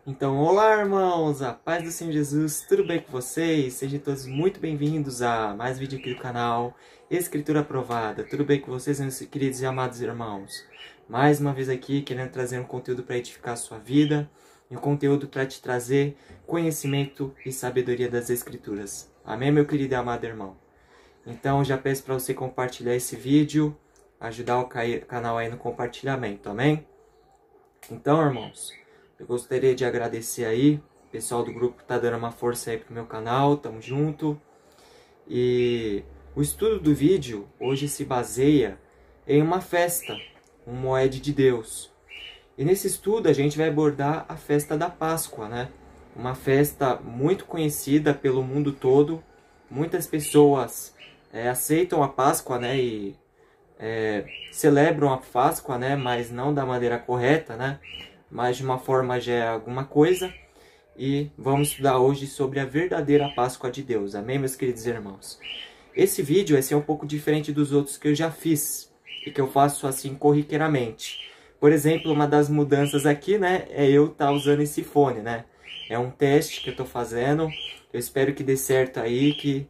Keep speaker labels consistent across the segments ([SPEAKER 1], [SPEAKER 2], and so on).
[SPEAKER 1] Então, olá irmãos, a paz do Senhor Jesus, tudo bem com vocês? Sejam todos muito bem-vindos a mais vídeo aqui do canal Escritura Aprovada. Tudo bem com vocês, meus queridos e amados irmãos? Mais uma vez aqui, querendo trazer um conteúdo para edificar a sua vida e um conteúdo para te trazer conhecimento e sabedoria das Escrituras. Amém, meu querido e amado irmão? Então, já peço para você compartilhar esse vídeo, ajudar o canal aí no compartilhamento, amém? Então, irmãos, eu gostaria de agradecer aí, o pessoal do grupo que tá dando uma força aí pro meu canal, tamo junto. E o estudo do vídeo hoje se baseia em uma festa, um Moed de Deus. E nesse estudo a gente vai abordar a festa da Páscoa, né? Uma festa muito conhecida pelo mundo todo. Muitas pessoas aceitam a Páscoa, né? E celebram a Páscoa, né? Mas não da maneira correta, né? Mas de uma forma já é alguma coisa. E vamos estudar hoje sobre a verdadeira Páscoa de Deus. Amém, meus queridos irmãos? Esse vídeo vai ser um pouco diferente dos outros que eu já fiz e que eu faço assim corriqueiramente. Por exemplo, uma das mudanças aqui, né, é eu estar usando esse fone, né? É um teste que eu estou fazendo. Eu espero que dê certo aí, que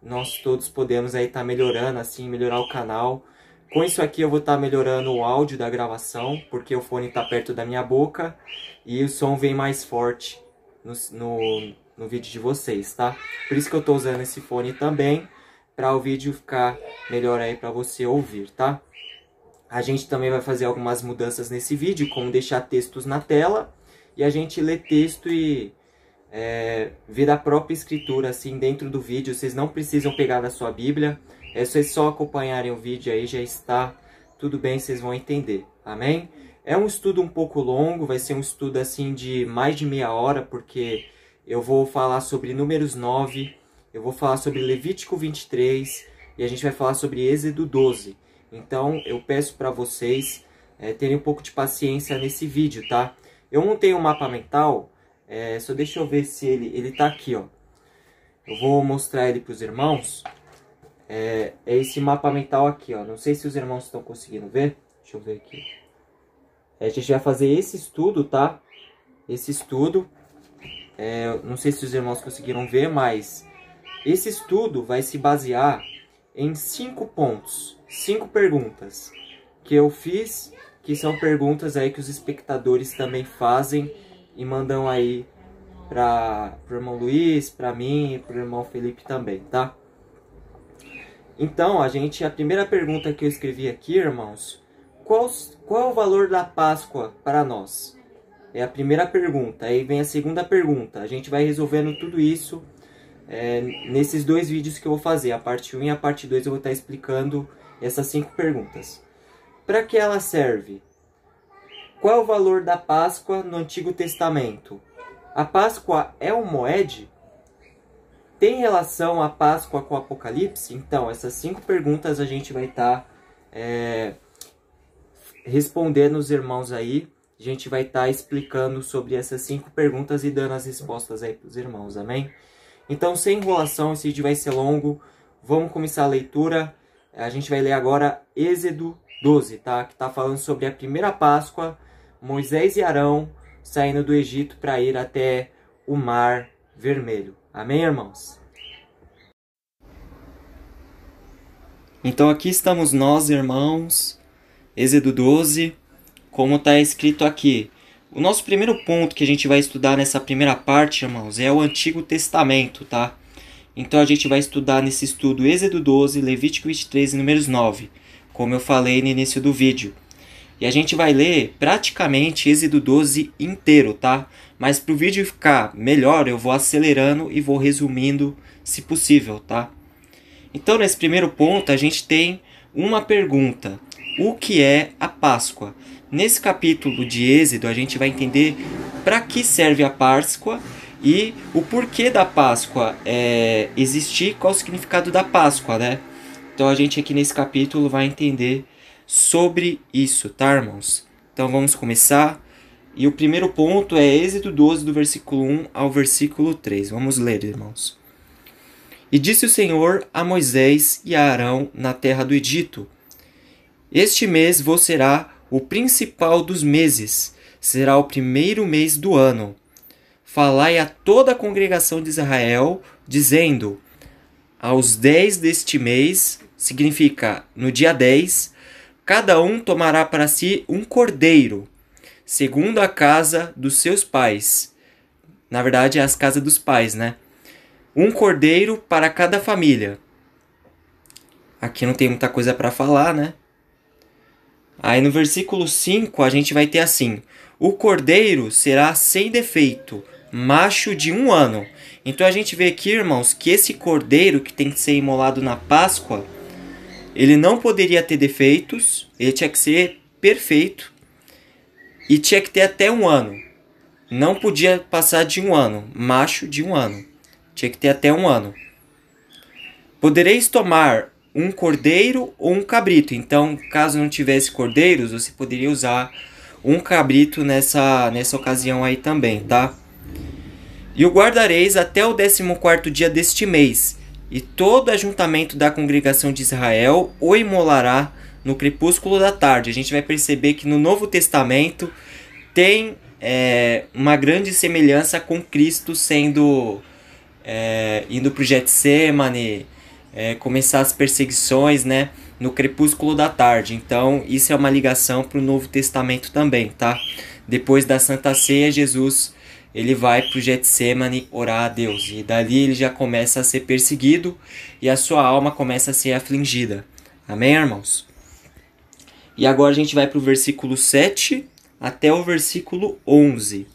[SPEAKER 1] nós todos podemos aí estar melhorando, assim, melhorar o canal. Com isso aqui eu vou estar melhorando o áudio da gravação, porque o fone está perto da minha boca e o som vem mais forte no vídeo de vocês, tá? Por isso que eu estou usando esse fone também, para o vídeo ficar melhor aí para você ouvir, tá? A gente também vai fazer algumas mudanças nesse vídeo, como deixar textos na tela e a gente lê texto e ver a própria escritura assim dentro do vídeo. Vocês não precisam pegar da sua Bíblia. É vocês só acompanharem o vídeo aí, já está tudo bem, vocês vão entender. Amém? É um estudo um pouco longo, vai ser um estudo assim de mais de meia hora, porque eu vou falar sobre Números 9, eu vou falar sobre Levítico 23 e a gente vai falar sobre Êxodo 12. Então eu peço para vocês terem um pouco de paciência nesse vídeo, tá? Eu montei um mapa mental, só deixa eu ver se ele tá aqui, ó. Eu vou mostrar ele para os irmãos. É esse mapa mental aqui, ó. Não sei se os irmãos estão conseguindo ver. Deixa eu ver aqui. A gente vai fazer esse estudo, tá? Esse estudo. Não sei se os irmãos conseguiram ver, mas esse estudo vai se basear em 5 pontos. 5 perguntas que eu fiz, que são perguntas aí que os espectadores também fazem e mandam aí para o irmão Luiz, para mim e para o irmão Felipe também, tá? Então, a primeira pergunta que eu escrevi aqui, irmãos, qual é o valor da Páscoa para nós? É a primeira pergunta. Aí vem a segunda pergunta. A gente vai resolvendo tudo isso nesses dois vídeos que eu vou fazer. A parte 1 e a parte 2 eu vou estar explicando essas 5 perguntas. Para que ela serve? Qual é o valor da Páscoa no Antigo Testamento? A Páscoa é um moed? Tem relação a Páscoa com o Apocalipse? Então, essas 5 perguntas a gente vai estar respondendo os irmãos aí. A gente vai estar explicando sobre essas 5 perguntas e dando as respostas aí para os irmãos, amém? Então, sem enrolação, esse vídeo vai ser longo. Vamos começar a leitura. A gente vai ler agora Êxodo 12, tá? Que está falando sobre a primeira Páscoa, Moisés e Arão saindo do Egito para ir até o Mar Vermelho. Amém, irmãos? Então aqui estamos nós, irmãos, Êxodo 12, como está escrito aqui. O nosso primeiro ponto que a gente vai estudar nessa primeira parte, irmãos, é o Antigo Testamento, tá? Então a gente vai estudar nesse estudo Êxodo 12, Levítico 23 e Números 9, como eu falei no início do vídeo. E a gente vai ler praticamente Êxodo 12 inteiro, tá? Mas para o vídeo ficar melhor, eu vou acelerando e vou resumindo, se possível, tá? Então, nesse primeiro ponto, a gente tem uma pergunta. O que é a Páscoa? Nesse capítulo de Êxodo, a gente vai entender para que serve a Páscoa e o porquê da Páscoa existir, qual o significado da Páscoa, né? Então, a gente aqui nesse capítulo vai entender sobre isso, tá, irmãos? Então, vamos começar. E o primeiro ponto é Êxodo 12, do versículo 1 ao versículo 3. Vamos ler, irmãos. E disse o Senhor a Moisés e a Arão na terra do Egito: Este mês vos será o principal dos meses, será o primeiro mês do ano. falai a toda a congregação de Israel, dizendo: aos 10 deste mês, significa no dia 10, cada um tomará para si um cordeiro, segundo a casa dos seus pais. Na verdade, é as casas dos pais, né? Um cordeiro para cada família. Aqui não tem muita coisa para falar, né? Aí no versículo 5 a gente vai ter assim: o cordeiro será sem defeito, macho de 1 ano. Então a gente vê aqui, irmãos, que esse cordeiro que tem que ser imolado na Páscoa, ele não poderia ter defeitos, ele tinha que ser perfeito e tinha que ter até 1 ano. Não podia passar de 1 ano, macho de 1 ano. Tinha que ter até 1 ano. Podereis tomar um cordeiro ou um cabrito. Então, caso não tivesse cordeiros, você poderia usar um cabrito nessa ocasião aí também, tá? E o guardareis até o 14º dia deste mês, e todo ajuntamento da congregação de Israel o imolará no crepúsculo da tarde. A gente vai perceber que no Novo Testamento tem uma grande semelhança com Cristo sendo indo para o Getsemane, começar as perseguições, né, no crepúsculo da tarde. Então isso é uma ligação para o Novo Testamento também, tá? Depois da Santa Ceia, Jesus ele vai para o Getsemane orar a Deus, e dali ele já começa a ser perseguido e a sua alma começa a ser afligida. Amém, irmãos? E agora a gente vai para o versículo 7 até o versículo 11.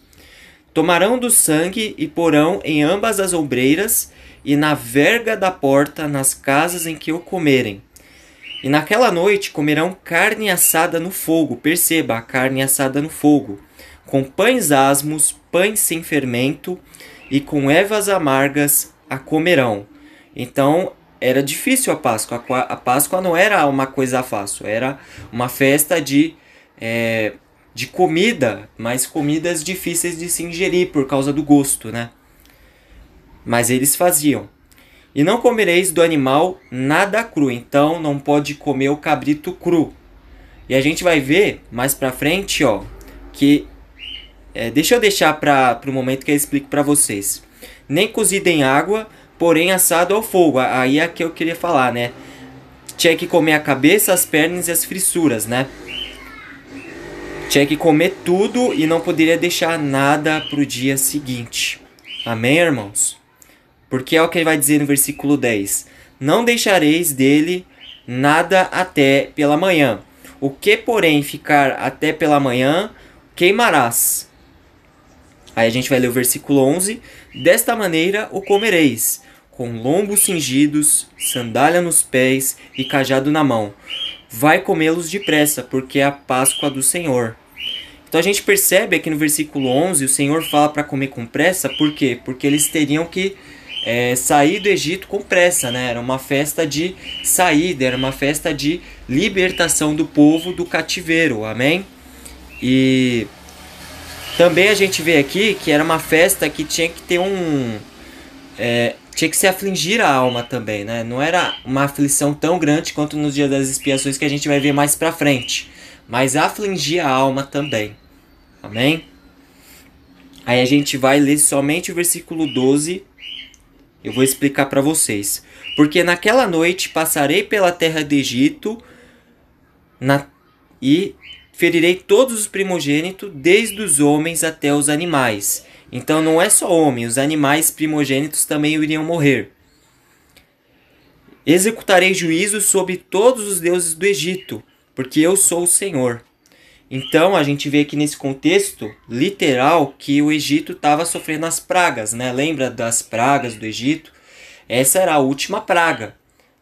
[SPEAKER 1] Tomarão do sangue e porão em ambas as ombreiras e na verga da porta nas casas em que o comerem. E naquela noite comerão carne assada no fogo. Perceba, a carne assada no fogo, com pães asmos, pães sem fermento, e com ervas amargas a comerão. Então, era difícil a Páscoa. A Páscoa não era uma coisa fácil, era uma festa de comida, mas comidas difíceis de se ingerir por causa do gosto, né? Mas eles faziam. E não comereis do animal nada cru. Então, não pode comer o cabrito cru. E a gente vai ver mais pra frente, ó, que deixa eu deixar para o momento que eu explico para vocês. Nem cozido em água, porém assado ao fogo. Aí é que eu queria falar, né? Tinha que comer a cabeça, as pernas e as fissuras, né? Tinha que comer tudo e não poderia deixar nada para o dia seguinte. Amém, irmãos? Porque é o que ele vai dizer no versículo 10. Não deixareis dele nada até pela manhã. O que, porém, ficar até pela manhã, queimarás. Aí a gente vai ler o versículo 11. Desta maneira o comereis, com lombos cingidos, sandália nos pés e cajado na mão. Vai comê-los depressa, porque é a Páscoa do Senhor. Então a gente percebe aqui no versículo 11, o Senhor fala para comer com pressa. Por quê? Porque eles teriam que sair do Egito com pressa, né? Era uma festa de saída, era uma festa de libertação do povo do cativeiro. Amém? E também a gente vê aqui que era uma festa que tinha que ter tinha que se afligir a alma também, né? Não era uma aflição tão grande quanto nos dias das expiações que a gente vai ver mais pra frente, mas afligir a alma também. Amém? Aí a gente vai ler somente o versículo 12. Eu vou explicar para vocês. Porque naquela noite passarei pela terra do Egito e ferirei todos os primogênitos, desde os homens até os animais. Então não é só homem, os animais primogênitos também iriam morrer. Executarei juízo sobre todos os deuses do Egito, porque eu sou o Senhor. Então a gente vê aqui nesse contexto literal que o Egito estava sofrendo as pragas, né? Lembra das pragas do Egito? Essa era a última praga,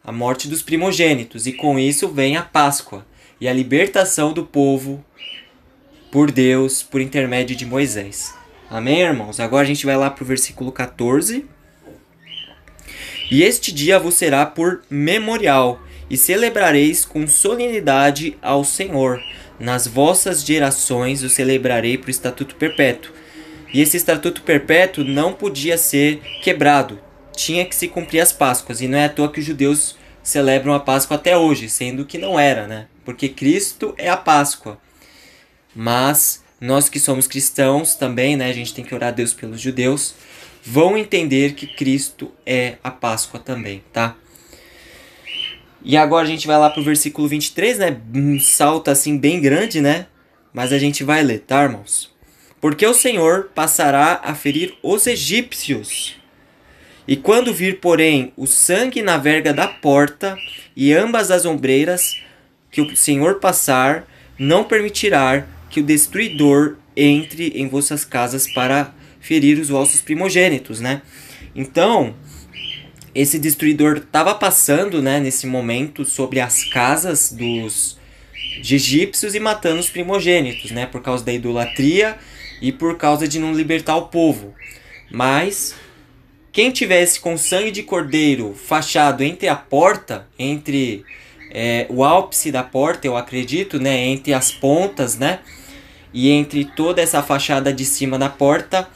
[SPEAKER 1] a morte dos primogênitos, e com isso vem a Páscoa e a libertação do povo por Deus, por intermédio de Moisés. Amém, irmãos? Agora a gente vai lá para o versículo 14. E este dia vos será por memorial, e celebrareis com solenidade ao Senhor. Nas vossas gerações o celebrarei por estatuto perpétuo. E esse estatuto perpétuo não podia ser quebrado. Tinha que se cumprir as Páscoas. E não é à toa que os judeus celebram a Páscoa até hoje, sendo que não era, né? Porque Cristo é a Páscoa. Mas nós que somos cristãos também, né, a gente tem que orar a Deus pelos judeus, vão entender que Cristo é a Páscoa também, tá? E agora a gente vai lá pro versículo 23, né? Um salto assim bem grande, né? Mas a gente vai ler, tá, irmãos? Porque o Senhor passará a ferir os egípcios. E quando vir, porém, o sangue na verga da porta e ambas as ombreiras que o Senhor passar, não permitirá que o destruidor entre em vossas casas para ferir os vossos primogênitos, né? Então, esse destruidor estava passando, né, nesse momento sobre as casas de egípcios e matando os primogênitos, né, por causa da idolatria e por causa de não libertar o povo. Mas quem tivesse com sangue de cordeiro fachado entre a porta, entre o ápice da porta, eu acredito, né, entre as pontas, né, e entre toda essa fachada de cima da porta,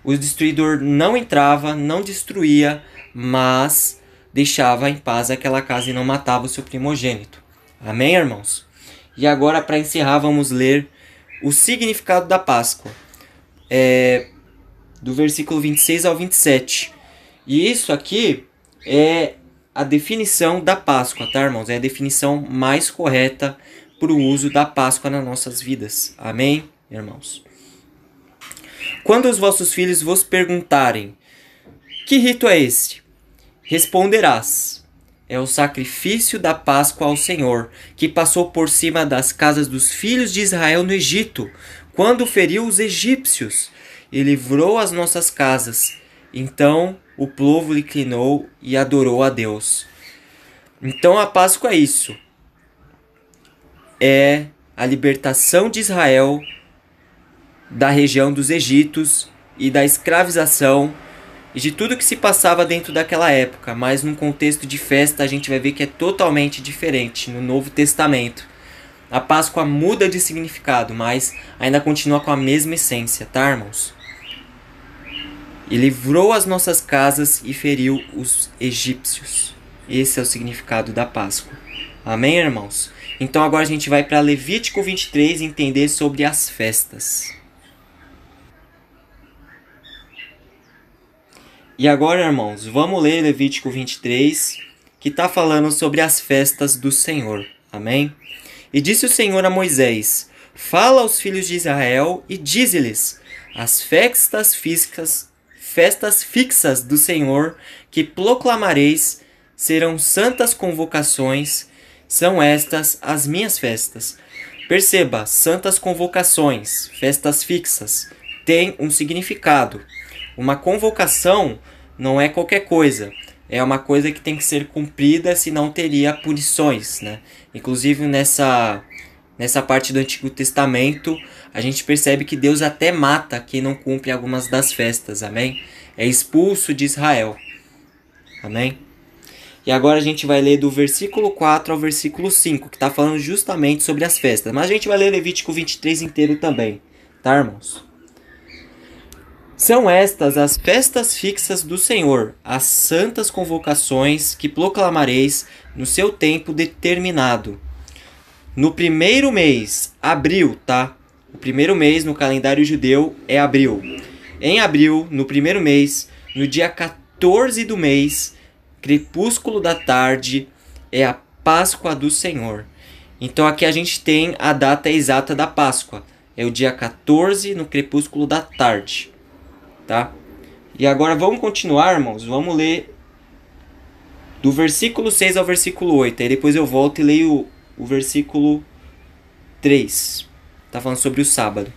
[SPEAKER 1] o destruidor não entrava, não destruía, mas deixava em paz aquela casa e não matava o seu primogênito. Amém, irmãos? E agora, para encerrar, vamos ler o significado da Páscoa, do versículo 26 ao 27. E isso aqui é a definição da Páscoa, tá, irmãos? É a definição mais correta para o uso da Páscoa nas nossas vidas. Amém, irmãos? Quando os vossos filhos vos perguntarem: que rito é este? Responderás: é o sacrifício da Páscoa ao Senhor, que passou por cima das casas dos filhos de Israel no Egito, quando feriu os egípcios e livrou as nossas casas. Então o povo inclinou e adorou a Deus. Então a Páscoa é isso. É a libertação de Israel da região dos Egitos e da escravização e de tudo que se passava dentro daquela época, mas num contexto de festa a gente vai ver que é totalmente diferente no Novo Testamento. A Páscoa muda de significado, mas ainda continua com a mesma essência, tá, irmãos? E livrou as nossas casas e feriu os egípcios. Esse é o significado da Páscoa. Amém, irmãos? Então agora a gente vai para Levítico 23 entender sobre as festas. E agora, irmãos, vamos ler Levítico 23, que está falando sobre as festas do Senhor. Amém? E disse o Senhor a Moisés: fala aos filhos de Israel e dize-lhes: as festas fixas do Senhor que proclamareis serão santas convocações, são estas as minhas festas. Perceba, santas convocações, festas fixas, tem um significado. Uma convocação não é qualquer coisa, é uma coisa que tem que ser cumprida, senão teria punições, né? Inclusive nessa parte do Antigo Testamento, a gente percebe que Deus até mata quem não cumpre algumas das festas, amém? É expulso de Israel, amém? E agora a gente vai ler do versículo 4 ao versículo 5, que está falando justamente sobre as festas. Mas a gente vai ler Levítico 23 inteiro também, tá, irmãos? São estas as festas fixas do Senhor, as santas convocações que proclamareis no seu tempo determinado. No primeiro mês, abril, tá? O primeiro mês no calendário judeu é abril. Em abril, no primeiro mês, no dia 14 do mês, crepúsculo da tarde, é a Páscoa do Senhor. Então aqui a gente tem a data exata da Páscoa. É o dia 14 no crepúsculo da tarde. Tá? E agora vamos continuar, irmãos. Vamos ler do versículo 6 ao versículo 8. Aí depois eu volto e leio o versículo 3. Está falando sobre o sábado.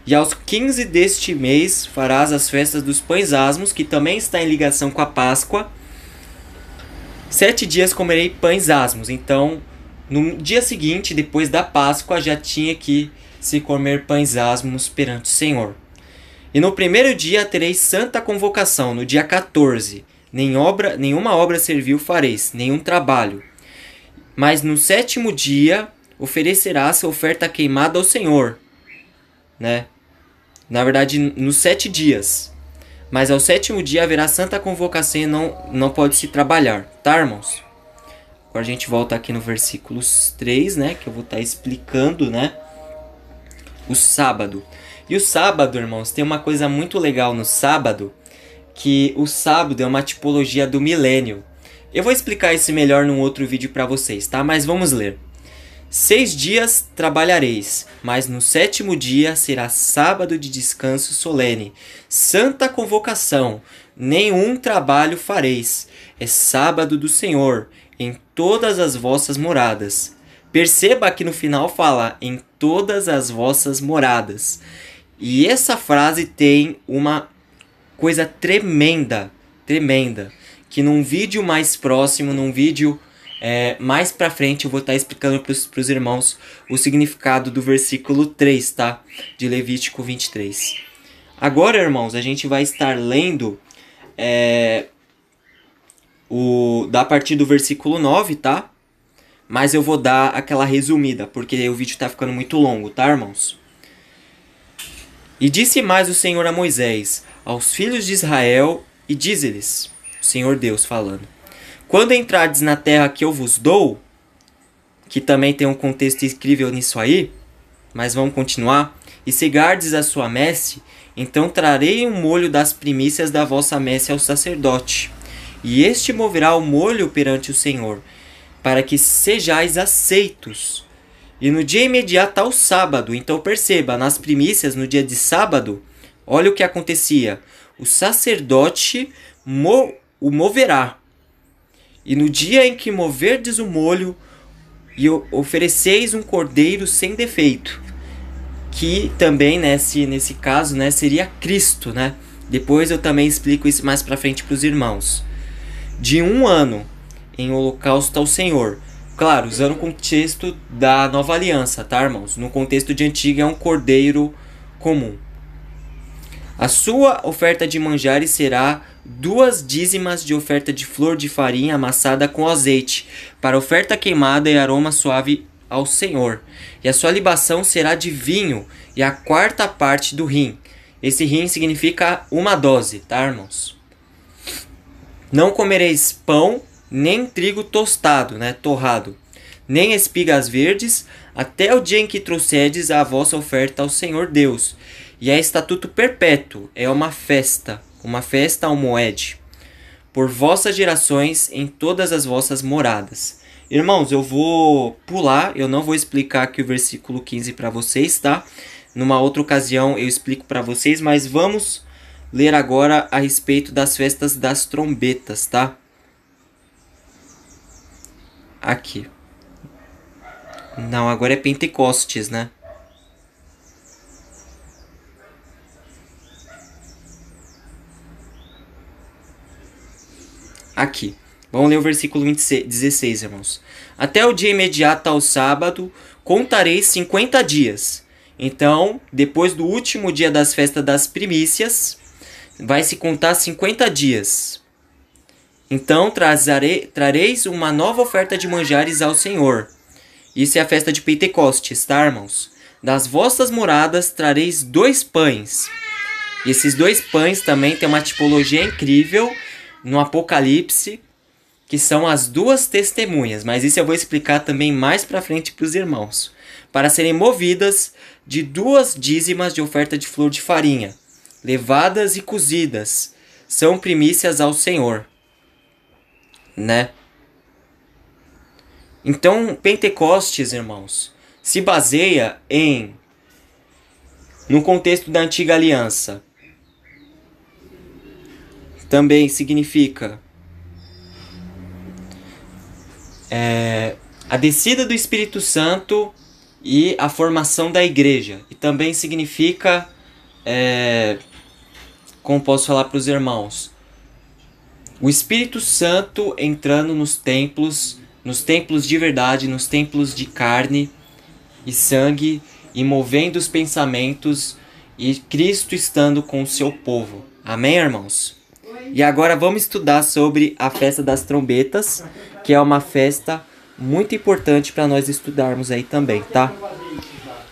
[SPEAKER 1] E aos 15 deste mês farás as festas dos pães asmos, que também está em ligação com a Páscoa. 7 dias comerei pães asmos. Então, no dia seguinte, depois da Páscoa, já tinha que se comer pães asmos perante o Senhor. E no primeiro dia tereis santa convocação, no dia 14. Nenhuma obra servil fareis, nenhum trabalho. Mas no 7º dia oferecerás oferta queimada ao Senhor. Né? Na verdade, nos 7 dias. Mas ao 7º dia haverá santa convocação e não pode se trabalhar. Tá, irmãos? Agora a gente volta aqui no versículo 3, né? Que eu vou estar explicando, né? o sábado. E o sábado, irmãos, tem uma coisa muito legal no sábado, que o sábado é uma tipologia do milênio. Eu vou explicar isso melhor num outro vídeo para vocês, tá? Mas vamos ler. 6 dias trabalhareis, mas no 7º dia será sábado de descanso solene, santa convocação, nenhum trabalho fareis. É sábado do Senhor, em todas as vossas moradas. Perceba que no final fala, em todas as vossas moradas. E essa frase tem uma coisa tremenda, que num vídeo mais próximo, num vídeo mais pra frente, eu vou estar explicando pros irmãos o significado do versículo 3, tá? De Levítico 23. Agora, irmãos, a gente vai estar lendo da partir do versículo 9, tá? Mas eu vou dar aquela resumida, porque o vídeo tá ficando muito longo, tá, irmãos? E disse mais o Senhor a Moisés, aos filhos de Israel, e diz-lhes, o Senhor Deus falando: quando entrardes na terra que eu vos dou, que também tem um contexto incrível nisso aí, mas vamos continuar, e cegardes a sua messe, então trarei um molho das primícias da vossa messe ao sacerdote, e este moverá o molho perante o Senhor, para que sejais aceitos. E no dia imediato ao sábado, então perceba, nas primícias, no dia de sábado, olha o que acontecia. O sacerdote o moverá. E no dia em que moverdes o molho, e ofereceis um cordeiro sem defeito. Que também, nesse caso, seria Cristo, né? Depois eu também explico isso mais pra frente para os irmãos. De 1 ano em holocausto ao Senhor. Claro, usando o contexto da nova aliança, tá, irmãos? No contexto de antiga é um cordeiro comum. A sua oferta de manjares será 2 dízimas de oferta de flor de farinha amassada com azeite, para oferta queimada e aroma suave ao Senhor. E a sua libação será de vinho e a 4ª parte do rim. Esse rim significa 1 dose, tá, irmãos? Não comereis pão, nem trigo tostado, torrado, nem espigas verdes, até o dia em que trouxerdes a vossa oferta ao Senhor Deus. E é estatuto perpétuo, é uma festa ao moed, por vossas gerações em todas as vossas moradas. Irmãos, eu vou pular, eu não vou explicar aqui o versículo 15 para vocês, tá? Numa outra ocasião eu explico para vocês, mas vamos ler agora a respeito das festas das trombetas, tá? Aqui. Não, agora é Pentecostes, né? Aqui. Vamos ler o versículo 16, irmãos. Até o dia imediato ao sábado, contareis 50 dias. Então, depois do último dia das festas das primícias, vai se contar 50 dias. Então trareis uma nova oferta de manjares ao Senhor. Isso é a festa de Pentecostes, tá, irmãos? Das vossas moradas trareis 2 pães. E esses 2 pães também tem uma tipologia incrível no Apocalipse, que são as 2 testemunhas. Mas isso eu vou explicar também mais pra frente para os irmãos. Para serem movidas de 2 dízimas de oferta de flor de farinha, levadas e cozidas, são primícias ao Senhor. Né? Então, Pentecostes, irmãos, se baseia no contexto da antiga aliança. Também significa a descida do Espírito Santo e a formação da igreja. E também significa, como posso falar para os irmãos, o Espírito Santo entrando nos templos de verdade, nos templos de carne e sangue, e movendo os pensamentos, e Cristo estando com o seu povo. Amém, irmãos? E agora vamos estudar sobre a festa das trombetas, que é uma festa muito importante para nós estudarmos aí também, tá?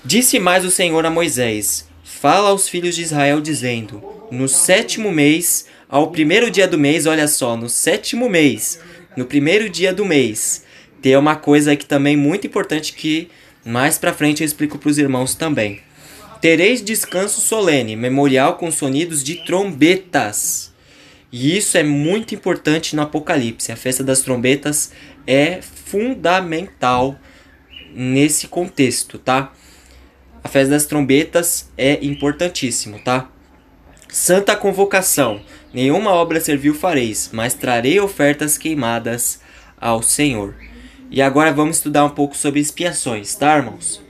[SPEAKER 1] Disse mais o Senhor a Moisés: fala aos filhos de Israel dizendo: no 7º mês, ao 1º dia do mês, olha só, no 7º mês, no 1º dia do mês, tem uma coisa aqui também muito importante que mais pra frente eu explico pros irmãos também. Tereis descanso solene, memorial com sonidos de trombetas. E isso é muito importante no Apocalipse. A festa das trombetas é fundamental nesse contexto, tá? A festa das trombetas é importantíssimo, tá? Santa convocação. Nenhuma obra servil fareis, mas trarei ofertas queimadas ao Senhor. E agora vamos estudar um pouco sobre expiações, tá, irmãos?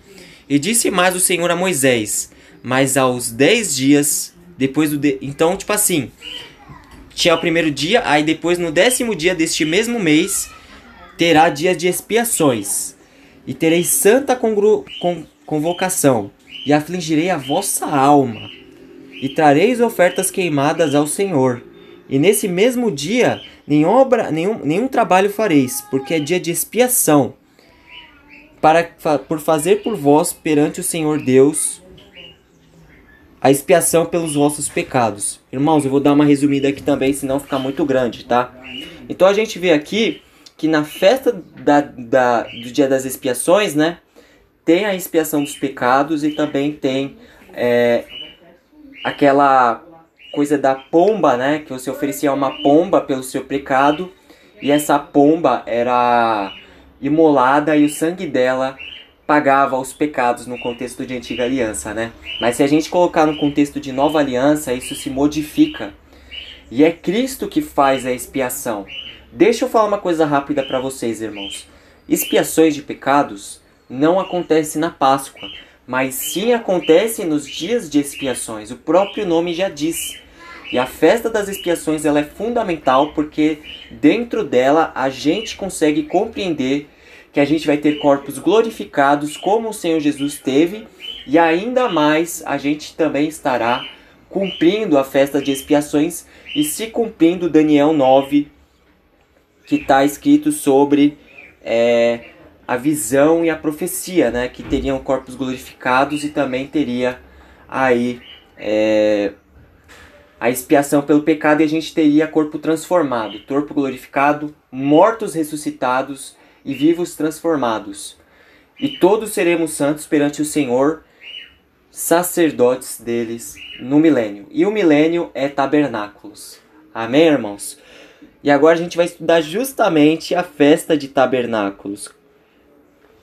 [SPEAKER 1] E disse mais o Senhor a Moisés, mas aos 10 dias, depois do... Então, tipo assim, tinha o primeiro dia, aí depois no 10º dia deste mesmo mês, terá dias de expiações. E tereis santa convocação, e afligirei a vossa alma, e trareis ofertas queimadas ao Senhor. E nesse mesmo dia, nenhum trabalho fareis, porque é dia de expiação, por fazer por vós perante o Senhor Deus a expiação pelos vossos pecados. Irmãos, eu vou dar uma resumida aqui também, senão fica muito grande, tá? Então a gente vê aqui que na festa do dia das expiações, né, tem a expiação dos pecados e também tem aquela coisa da pomba, né, que você oferecia uma pomba pelo seu pecado, e essa pomba era imolada e o sangue dela pagava os pecados no contexto de antiga aliança, né? Mas se a gente colocar no contexto de nova aliança, isso se modifica. E é Cristo que faz a expiação. Deixa eu falar uma coisa rápida para vocês, irmãos. Expiações de pecados não acontecem na Páscoa, mas sim acontecem nos dias de expiações. O próprio nome já diz. E a festa das expiações ela é fundamental porque dentro dela a gente consegue compreender que a gente vai ter corpos glorificados como o Senhor Jesus teve, e ainda mais a gente também estará cumprindo a festa de expiações e se cumprindo Daniel 9, que está escrito sobre a visão e a profecia, né? Que teriam corpos glorificados e também teria aí a expiação pelo pecado, e a gente teria corpo transformado, corpo glorificado, mortos ressuscitados e vivos transformados. E todos seremos santos perante o Senhor, sacerdotes deles no milênio. E o milênio é tabernáculos. Amém, irmãos? E agora a gente vai estudar justamente a festa de tabernáculos.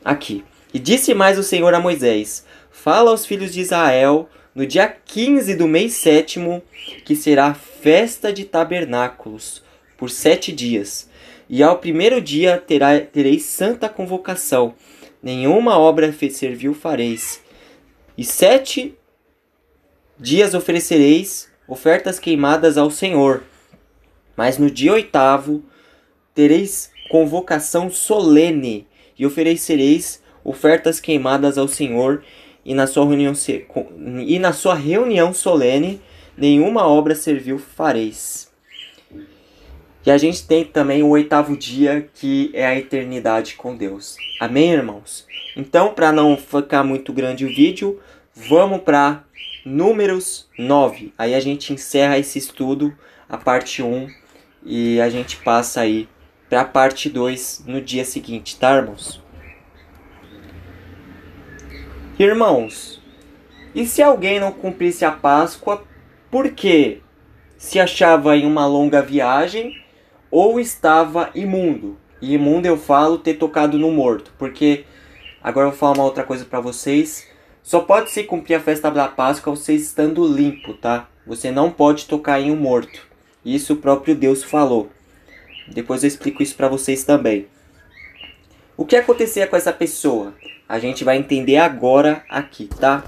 [SPEAKER 1] Aqui. E disse mais o Senhor a Moisés: fala aos filhos de Israel no dia 15 do mês 7º, que será a festa de tabernáculos, por 7 dias. E ao primeiro dia tereis santa convocação, nenhuma obra servil fareis. E 7 dias oferecereis ofertas queimadas ao Senhor. Mas no dia 8º tereis convocação solene, e oferecereis ofertas queimadas ao Senhor, e na sua reunião solene nenhuma obra servil fareis. E a gente tem também o 8º dia, que é a eternidade com Deus. Amém, irmãos? Então, para não ficar muito grande o vídeo, vamos para Números 9. Aí a gente encerra esse estudo, a parte 1, e a gente passa aí para a parte 2 no dia seguinte, tá, irmãos? Irmãos, e se alguém não cumprisse a Páscoa, porque se achava em uma longa viagem ou estava imundo? E imundo eu falo ter tocado no morto, porque agora eu vou falar uma outra coisa para vocês. Só pode se cumprir a festa da Páscoa você estando limpo, tá? Você não pode tocar em um morto. Isso o próprio Deus falou. Depois eu explico isso para vocês também. O que acontecia com essa pessoa? A gente vai entender agora aqui, tá?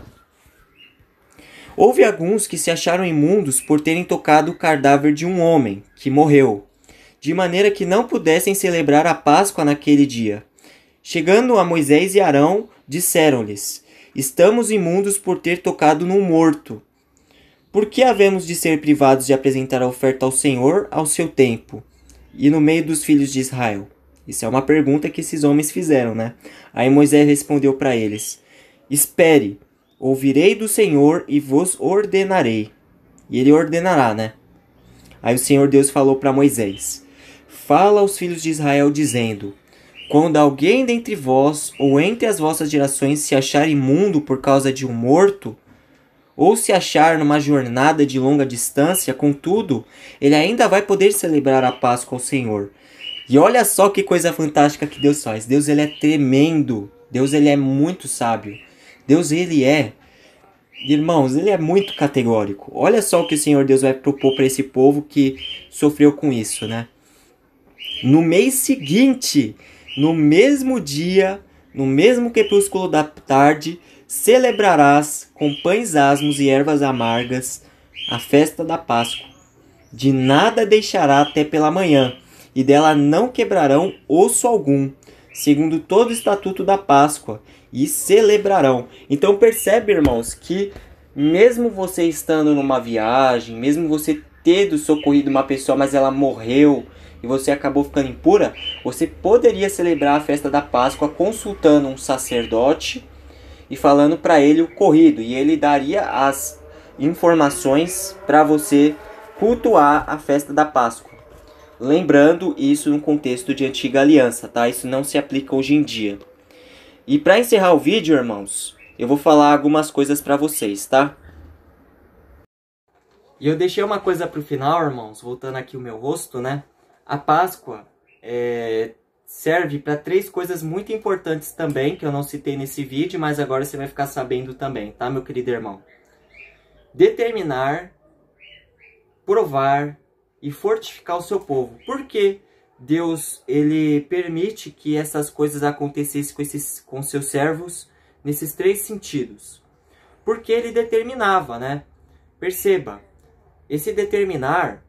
[SPEAKER 1] Houve alguns que se acharam imundos por terem tocado o cadáver de um homem que morreu, de maneira que não pudessem celebrar a Páscoa naquele dia. Chegando a Moisés e Arão, disseram-lhes: estamos imundos por ter tocado num morto. Por que havemos de ser privados de apresentar a oferta ao Senhor ao seu tempo, e no meio dos filhos de Israel? Isso é uma pergunta que esses homens fizeram, né? Aí Moisés respondeu para eles: espere, ouvirei do Senhor e vos ordenarei. E ele ordenará, né? Aí o Senhor Deus falou para Moisés: fala aos filhos de Israel dizendo: quando alguém dentre vós ou entre as vossas gerações se achar imundo por causa de um morto, ou se achar numa jornada de longa distância, contudo, ele ainda vai poder celebrar a Páscoa ao Senhor. E olha só que coisa fantástica que Deus faz. Deus, ele é tremendo. Deus, ele é muito sábio. Deus, ele é... Irmãos, ele é muito categórico. Olha só o que o Senhor Deus vai propor para esse povo que sofreu com isso, né? No mês seguinte, no mesmo dia, no mesmo crepúsculo da tarde, celebrarás com pães asmos e ervas amargas a festa da Páscoa. De nada deixará até pela manhã, e dela não quebrarão osso algum, segundo todo o estatuto da Páscoa, e celebrarão. Então percebe, irmãos, que mesmo você estando numa viagem, mesmo você tendo socorrido uma pessoa, mas ela morreu e você acabou ficando impura, você poderia celebrar a festa da Páscoa consultando um sacerdote e falando para ele o ocorrido, e ele daria as informações para você cultuar a festa da Páscoa. Lembrando isso no contexto de antiga aliança, tá? Isso não se aplica hoje em dia. E para encerrar o vídeo, irmãos, eu vou falar algumas coisas para vocês, tá? E eu deixei uma coisa pro final, irmãos, voltando aqui o meu rosto, né? A Páscoa serve para 3 coisas muito importantes também, que eu não citei nesse vídeo, mas agora você vai ficar sabendo também, tá, meu querido irmão? Determinar, provar e fortificar o seu povo. Por que Deus, ele permite que essas coisas acontecessem com seus servos nesses 3 sentidos? Porque ele determinava, né? Perceba, esse determinar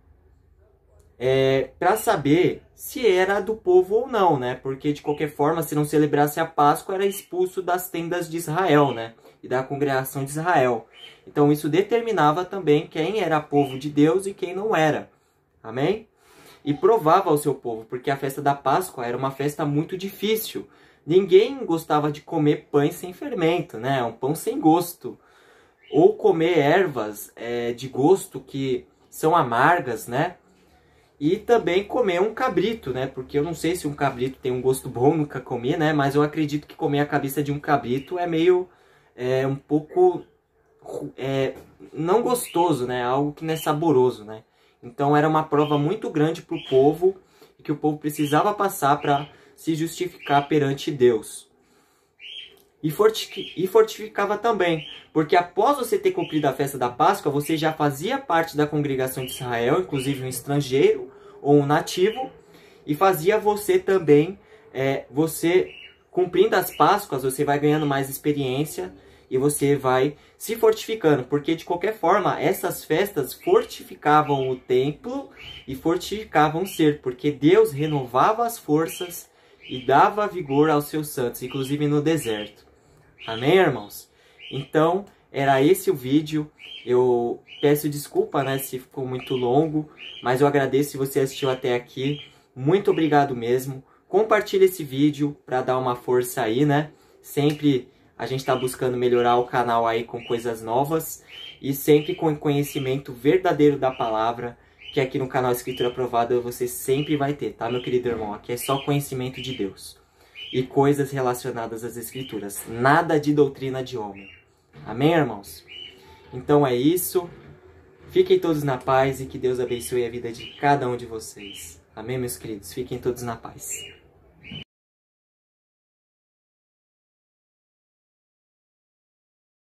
[SPEAKER 1] é para saber se era do povo ou não, né? Porque de qualquer forma, se não celebrasse a Páscoa, era expulso das tendas de Israel, né? E da congregação de Israel. Então isso determinava também quem era povo de Deus e quem não era. Amém? E provava ao seu povo, porque a festa da Páscoa era uma festa muito difícil. Ninguém gostava de comer pães sem fermento, né? Um pão sem gosto. Ou comer ervas de gosto que são amargas, né? E também comer um cabrito, né? Porque eu não sei se um cabrito tem um gosto bom, nunca comi, né? Mas eu acredito que comer a cabeça de um cabrito é meio... um pouco... não gostoso, né? Algo que não é saboroso, né? Então era uma prova muito grande para o povo, e que o povo precisava passar para se justificar perante Deus. E fortificava também, porque após você ter cumprido a festa da Páscoa, você já fazia parte da congregação de Israel, inclusive um estrangeiro ou um nativo, e fazia você também, você cumprindo as Páscoas, você vai ganhando mais experiência e você vai se fortificando, porque de qualquer forma essas festas fortificavam o templo e fortificavam o ser, porque Deus renovava as forças e dava vigor aos seus santos, inclusive no deserto. Amém, irmãos? Então, era esse o vídeo. Eu peço desculpa, né, se ficou muito longo, mas eu agradeço se você assistiu até aqui. Muito obrigado mesmo. Compartilhe esse vídeo para dar uma força aí, né? Sempre a gente está buscando melhorar o canal aí com coisas novas e sempre com conhecimento verdadeiro da palavra, que aqui no canal Escritura Aprovada você sempre vai ter, tá, meu querido irmão? Aqui é só conhecimento de Deus e coisas relacionadas às Escrituras, nada de doutrina de homem. Amém, irmãos? Então é isso. Fiquem todos na paz e que Deus abençoe a vida de cada um de vocês. Amém, meus queridos? Fiquem todos na paz.